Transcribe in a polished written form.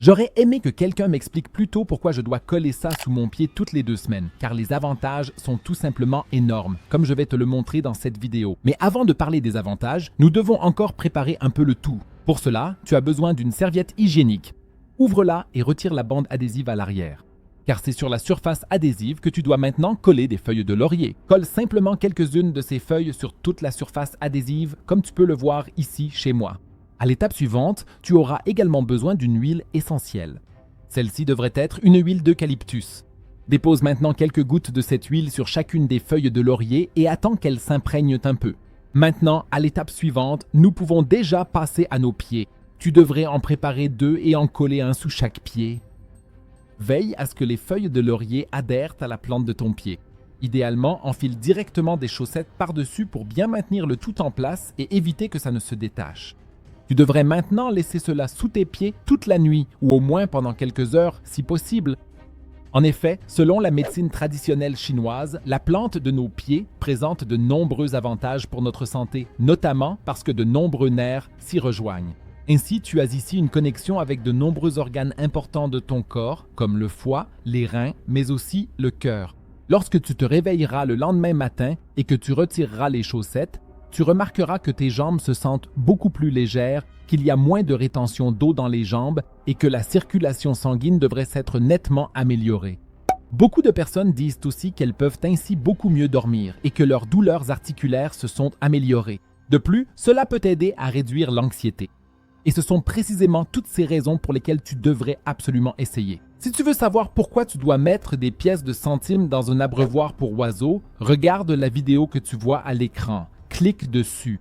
J'aurais aimé que quelqu'un m'explique plus tôt pourquoi je dois coller ça sous mon pied toutes les 2 semaines, car les avantages sont tout simplement énormes, comme je vais te le montrer dans cette vidéo. Mais avant de parler des avantages, nous devons encore préparer un peu le tout. Pour cela, tu as besoin d'une serviette hygiénique. Ouvre-la et retire la bande adhésive à l'arrière. Car c'est sur la surface adhésive que tu dois maintenant coller des feuilles de laurier. Colle simplement quelques-unes de ces feuilles sur toute la surface adhésive, comme tu peux le voir ici chez moi. À l'étape suivante, tu auras également besoin d'une huile essentielle. Celle-ci devrait être une huile d'eucalyptus. Dépose maintenant quelques gouttes de cette huile sur chacune des feuilles de laurier et attends qu'elles s'imprègnent un peu. Maintenant, à l'étape suivante, nous pouvons déjà passer à nos pieds. Tu devrais en préparer 2 et en coller un sous chaque pied. Veille à ce que les feuilles de laurier adhèrent à la plante de ton pied. Idéalement, enfile directement des chaussettes par-dessus pour bien maintenir le tout en place et éviter que ça ne se détache. Tu devrais maintenant laisser cela sous tes pieds toute la nuit ou au moins pendant quelques heures si possible. En effet, selon la médecine traditionnelle chinoise, la plante de nos pieds présente de nombreux avantages pour notre santé, notamment parce que de nombreux nerfs s'y rejoignent. Ainsi, tu as ici une connexion avec de nombreux organes importants de ton corps, comme le foie, les reins, mais aussi le cœur. Lorsque tu te réveilleras le lendemain matin et que tu retireras les chaussettes, tu remarqueras que tes jambes se sentent beaucoup plus légères, qu'il y a moins de rétention d'eau dans les jambes et que la circulation sanguine devrait s'être nettement améliorée. Beaucoup de personnes disent aussi qu'elles peuvent ainsi beaucoup mieux dormir et que leurs douleurs articulaires se sont améliorées. De plus, cela peut aider à réduire l'anxiété. Et ce sont précisément toutes ces raisons pour lesquelles tu devrais absolument essayer. Si tu veux savoir pourquoi tu dois mettre des pièces de centimes dans un abreuvoir pour oiseaux, regarde la vidéo que tu vois à l'écran. Clique dessus.